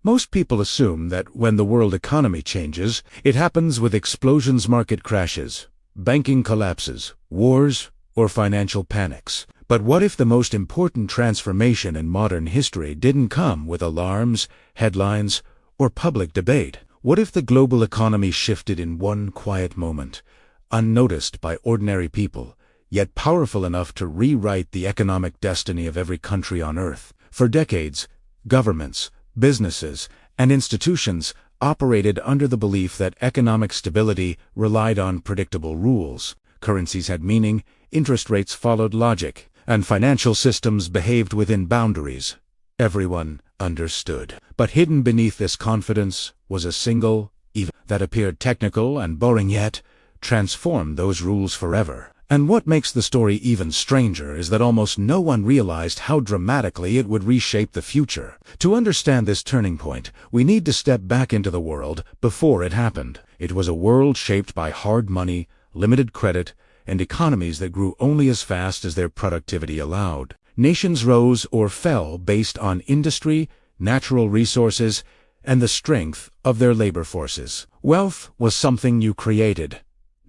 Most people assume that when the world economy changes, it happens with explosions, market crashes, banking collapses, wars, or financial panics. But what if the most important transformation in modern history didn't come with alarms, headlines, or public debate? What if the global economy shifted in one quiet moment, unnoticed by ordinary people, yet powerful enough to rewrite the economic destiny of every country on Earth? For decades, governments, businesses, and institutions operated under the belief that economic stability relied on predictable rules. Currencies had meaning, interest rates followed logic, and financial systems behaved within boundaries everyone understood. But hidden beneath this confidence was a single event that appeared technical and boring, yet transformed those rules forever. And what makes the story even stranger is that almost no one realized how dramatically it would reshape the future. To understand this turning point, we need to step back into the world before it happened. It was a world shaped by hard money, limited credit, and economies that grew only as fast as their productivity allowed. Nations rose or fell based on industry, natural resources, and the strength of their labor forces. Wealth was something you created,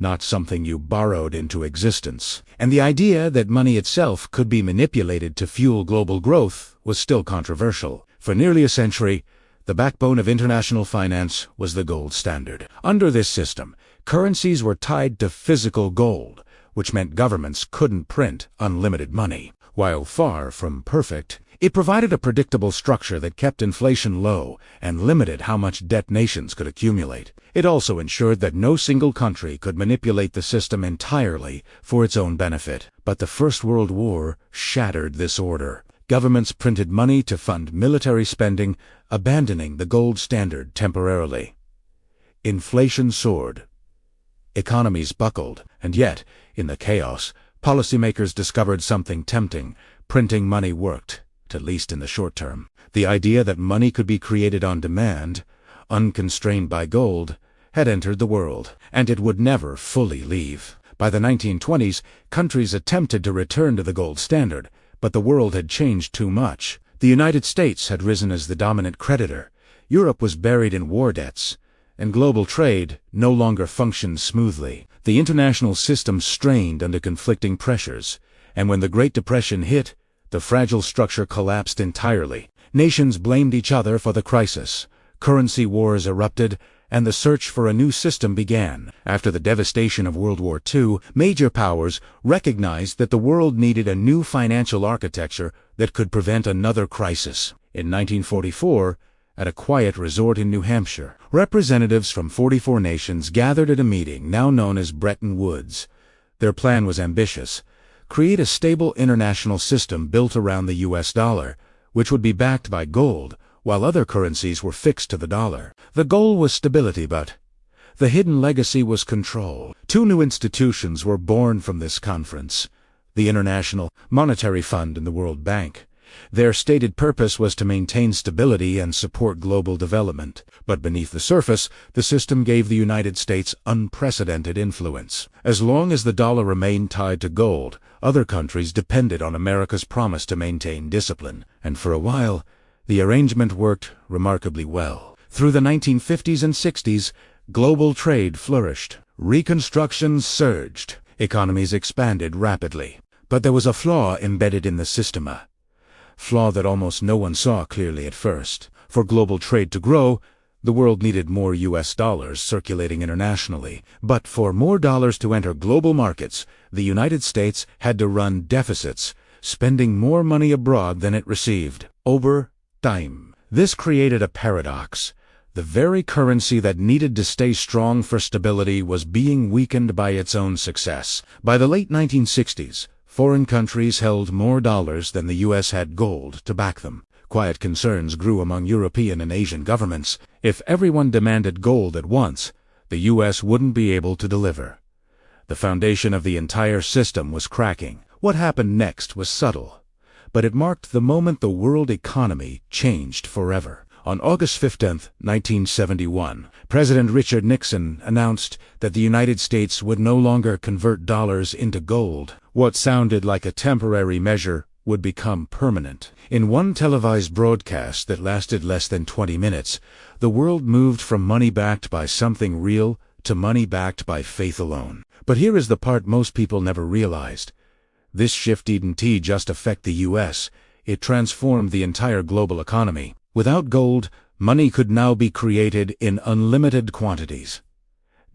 not something you borrowed into existence. And the idea that money itself could be manipulated to fuel global growth was still controversial. For nearly a century, the backbone of international finance was the gold standard. Under this system, currencies were tied to physical gold, which meant governments couldn't print unlimited money. While far from perfect, it provided a predictable structure that kept inflation low and limited how much debt nations could accumulate. It also ensured that no single country could manipulate the system entirely for its own benefit. But the First World War shattered this order. Governments printed money to fund military spending, abandoning the gold standard temporarily. Inflation soared. Economies buckled, and yet, in the chaos, policymakers discovered something tempting. Printing money worked, at least in the short term. The idea that money could be created on demand, unconstrained by gold, had entered the world, and it would never fully leave. By the 1920s, countries attempted to return to the gold standard, but the world had changed too much. The United States had risen as the dominant creditor, Europe was buried in war debts, and global trade no longer functioned smoothly. The international system strained under conflicting pressures, and when the Great Depression hit, the fragile structure collapsed entirely. Nations blamed each other for the crisis. Currency wars erupted, and the search for a new system began. After the devastation of World War II, major powers recognized that the world needed a new financial architecture that could prevent another crisis. In 1944, at a quiet resort in New Hampshire, representatives from 44 nations gathered at a meeting now known as Bretton Woods. Their plan was ambitious: create a stable international system built around the US dollar, which would be backed by gold, while other currencies were fixed to the dollar. The goal was stability, but the hidden legacy was control. Two new institutions were born from this conference: the International Monetary Fund and the World Bank. Their stated purpose was to maintain stability and support global development. But beneath the surface, the system gave the United States unprecedented influence. As long as the dollar remained tied to gold, other countries depended on America's promise to maintain discipline. And for a while, the arrangement worked remarkably well. Through the 1950s and 60s, global trade flourished. Reconstruction surged. Economies expanded rapidly. But there was a flaw embedded in the system, a flaw that almost no one saw clearly at first. For global trade to grow, the world needed more US dollars circulating internationally. But for more dollars to enter global markets, the United States had to run deficits, spending more money abroad than it received, over time. This created a paradox. The very currency that needed to stay strong for stability was being weakened by its own success. By the late 1960s, foreign countries held more dollars than the U.S. had gold to back them. Quiet concerns grew among European and Asian governments. If everyone demanded gold at once, the U.S. wouldn't be able to deliver. The foundation of the entire system was cracking. What happened next was subtle, but it marked the moment the world economy changed forever. On August 15, 1971, President Richard Nixon announced that the United States would no longer convert dollars into gold. What sounded like a temporary measure would become permanent. In one televised broadcast that lasted less than 20 minutes, the world moved from money backed by something real to money backed by faith alone. But here is the part most people never realized. This shift didn't just affect the US, it transformed the entire global economy. Without gold, money could now be created in unlimited quantities.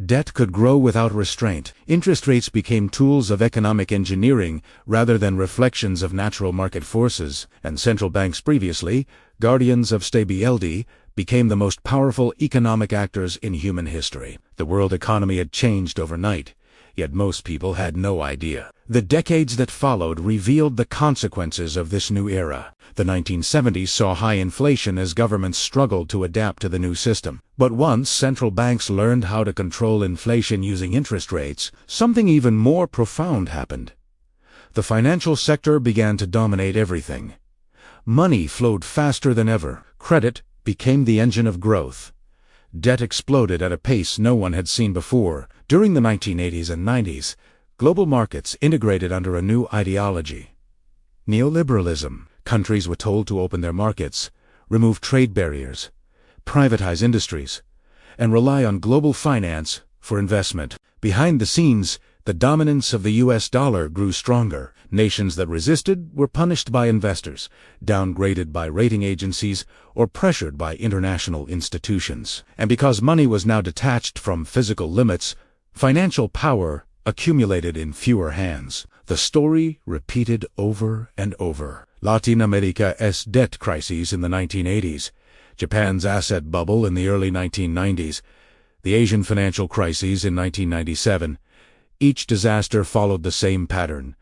Debt could grow without restraint. Interest rates became tools of economic engineering rather than reflections of natural market forces, and central banks, previously guardians of stability, became the most powerful economic actors in human history. The world economy had changed overnight, yet most people had no idea. The decades that followed revealed the consequences of this new era. The 1970s saw high inflation as governments struggled to adapt to the new system. But once central banks learned how to control inflation using interest rates, something even more profound happened. The financial sector began to dominate everything. Money flowed faster than ever. Credit became the engine of growth. Debt exploded at a pace no one had seen before. During the 1980s and 90s, global markets integrated under a new ideology: neoliberalism. Countries were told to open their markets, remove trade barriers, privatize industries, and rely on global finance for investment. Behind the scenes, the dominance of the US dollar grew stronger. Nations that resisted were punished by investors, downgraded by rating agencies, or pressured by international institutions. And because money was now detached from physical limits, financial power accumulated in fewer hands. The story repeated over and over. Latin America's debt crises in the 1980s, Japan's asset bubble in the early 1990s, the Asian financial crises in 1997. Each disaster followed the same pattern: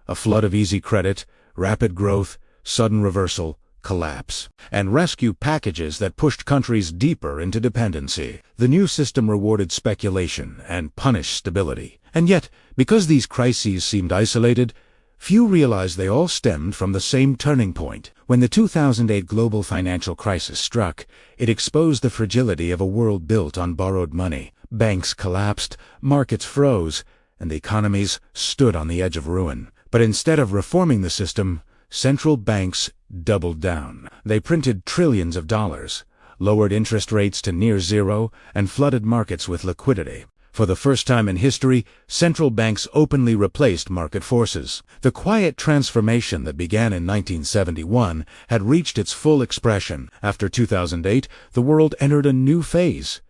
a flood of easy credit, rapid growth, sudden reversal, collapse, and rescue packages that pushed countries deeper into dependency. The new system rewarded speculation and punished stability. And yet, because these crises seemed isolated, few realized they all stemmed from the same turning point. When the 2008 global financial crisis struck, it exposed the fragility of a world built on borrowed money. Banks collapsed, markets froze, and economies stood on the edge of ruin. But instead of reforming the system, central banks doubled down. They printed trillions of dollars, lowered interest rates to near zero, and flooded markets with liquidity. For the first time in history, central banks openly replaced market forces. The quiet transformation that began in 1971 had reached its full expression. After 2008, the world entered a new phase.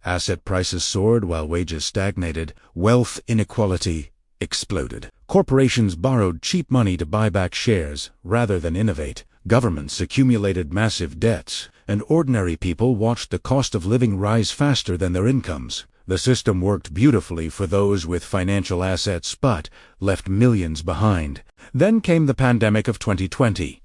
Asset prices soared while wages stagnated. Wealth inequality exploded. Corporations borrowed cheap money to buy back shares rather than innovate. Governments accumulated massive debts, and ordinary people watched the cost of living rise faster than their incomes. The system worked beautifully for those with financial assets, but left millions behind. Then came the pandemic of 2020.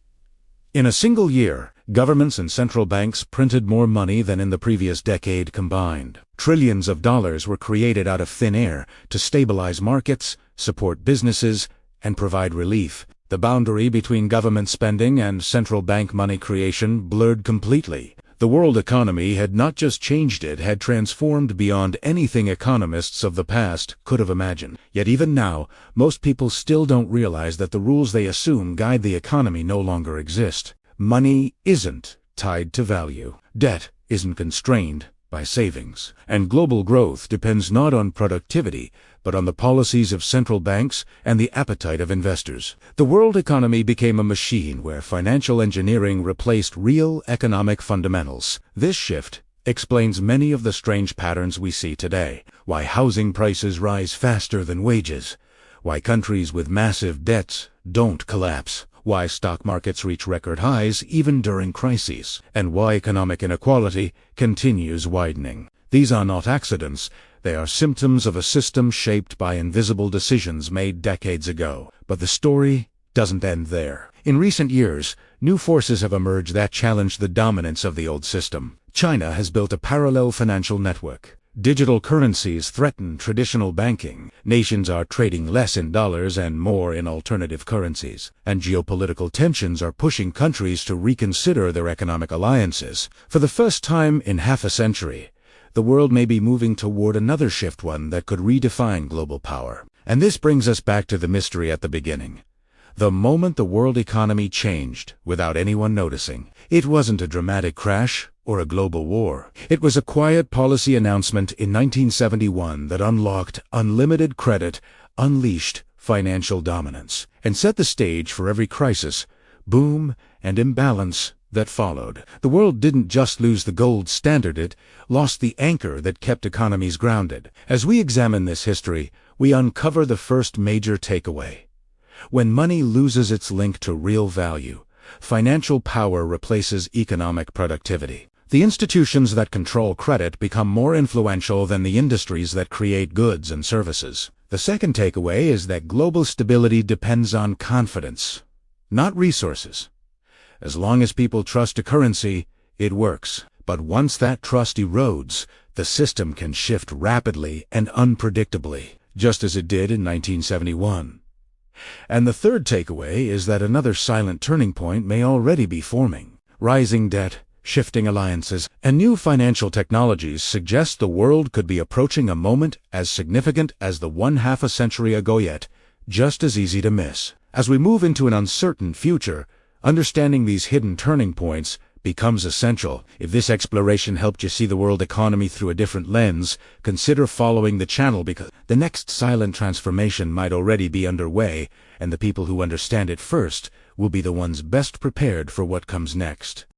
In a single year, governments and central banks printed more money than in the previous decade combined. Trillions of dollars were created out of thin air to stabilize markets, support businesses, and provide relief. The boundary between government spending and central bank money creation blurred completely. The world economy had not just changed, it had transformed beyond anything economists of the past could have imagined. Yet even now, most people still don't realize that the rules they assume guide the economy no longer exist. Money isn't tied to value. Debt isn't constrained by savings. And global growth depends not on productivity, but on the policies of central banks and the appetite of investors. The world economy became a machine where financial engineering replaced real economic fundamentals. This shift explains many of the strange patterns we see today: why housing prices rise faster than wages, why countries with massive debts don't collapse, why stock markets reach record highs even during crises, and why economic inequality continues widening. These are not accidents. They are symptoms of a system shaped by invisible decisions made decades ago. But the story doesn't end there. In recent years, new forces have emerged that challenge the dominance of the old system. China has built a parallel financial network. Digital currencies threaten traditional banking. Nations are trading less in dollars and more in alternative currencies. And geopolitical tensions are pushing countries to reconsider their economic alliances. For the first time in half a century, the world may be moving toward another shift, one that could redefine global power. And this brings us back to the mystery at the beginning. The moment the world economy changed without anyone noticing. It wasn't a dramatic crash or a global war. It was a quiet policy announcement in 1971 that unlocked unlimited credit, unleashed financial dominance, and set the stage for every crisis, boom, and imbalance that followed. The world didn't just lose the gold standard, it lost the anchor that kept economies grounded. As we examine this history, we uncover the first major takeaway. When money loses its link to real value, financial power replaces economic productivity. The institutions that control credit become more influential than the industries that create goods and services. The second takeaway is that global stability depends on confidence, not resources. As long as people trust a currency, it works. But once that trust erodes, the system can shift rapidly and unpredictably, just as it did in 1971. And the third takeaway is that another silent turning point may already be forming. Rising debt, shifting alliances, and new financial technologies suggest the world could be approaching a moment as significant as the one half a century ago, yet just as easy to miss. As we move into an uncertain future, understanding these hidden turning points becomes essential. If this exploration helped you see the world economy through a different lens, consider following the channel, because the next silent transformation might already be underway, and the people who understand it first will be the ones best prepared for what comes next.